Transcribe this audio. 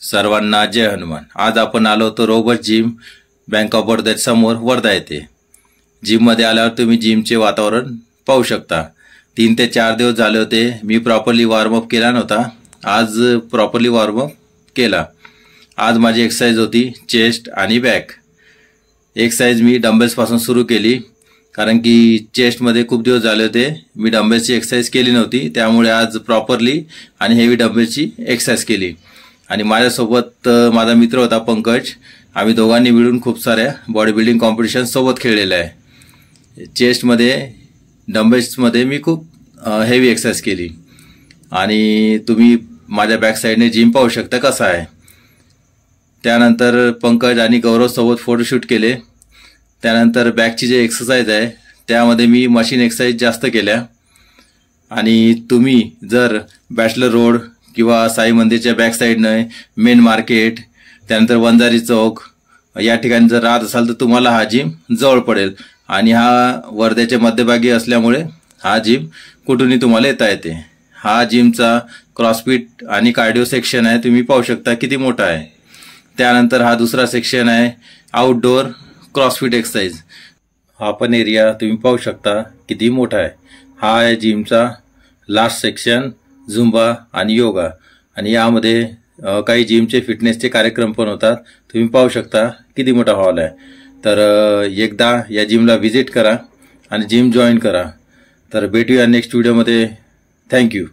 सर्वांना जय हनुमान। आज आपण आलो होतो robot gym bank of Baroda समोर वर्धा येथे। जिम मध्ये आल्यावर तुम्ही जिमचे वातावरण पाहू शकता। 3 ते 4 दिवस झाले होते मी प्रॉपर्ली वॉर्मअप केला नव्हता। आज प्रॉपर्ली वॉर्मअप केला। आज माझी एक्सरसाइज होती चेस्ट आणि बॅक। एक्सरसाइज मी डंबेल्स पासून सुरू केली, कारण की चेस्ट मध्ये खूप दिवस झाले होते मी डंबेल्सची एक्सरसाइज केली नव्हती, त्यामुळे आज प्रॉपर्ली आणि हेवी डंबेल्सची एक्सरसाइज केली। आणि माझ्यासोबत माझा मित्र होता पंकज। आम्ही दोघांनी मिळून खूप साऱ्या बॉडी बिल्डिंग कॉम्पिटिशन सोबत खेळलेले आहे। चेस्ट मध्ये डंबेल्स मध्ये मी खूप हेवी एक्सरसाइज केली। आणि तुम्ही माझ्या बॅक साइडने जिम पाहू शकता कसा आहे। त्यानंतर पंकज आणि गौरव सोबत फोटोशूट केले। त्यानंतर बॅकची जे एक्सरसाइज आहे त्यामध्ये मी मशीन एक्सरसाइज जास्त केल्या। आणि तुम्ही जर बॅचलर रोड किंवा साई मंदिरच्या बॅक साइडने मेन मार्केट, त्यानंतर वंजारी चौक या ठिकाणी जर राहत असाल तर तुम्हाला हा जिम जवळ पडेल। आणि हा वर्ध्याच्या मध्यभागी असल्यामुळे हा जिम कुठूनही तुम्हाला येता येते। हा जिमचा क्रॉसफिट आणि कार्डिओ सेक्शन आहे, तुम्ही पाहू शकता किती मोठा आहे। त्यानंतर हा दुसरा सेक्शन आहे आउटडोर क्रॉसफिट एक्सरसाइज। हा पण एरिया तुम्ही पाहू शकता किती मोठा आहे। हा आहे जिमचा लास्ट सेक्शन झुंबा आणि योगा। आणि यामध्ये काही जिमचे फिटनेसचे कार्यक्रम पण होतात। तुम्ही पाहू शकता किती मोठा हॉल आहे। तर एकदा या जिमला व्हिजिट करा आणि जिम जॉईन करा। तर भेटूया नेक्स्ट व्हिडिओमध्ये। थँक्यू।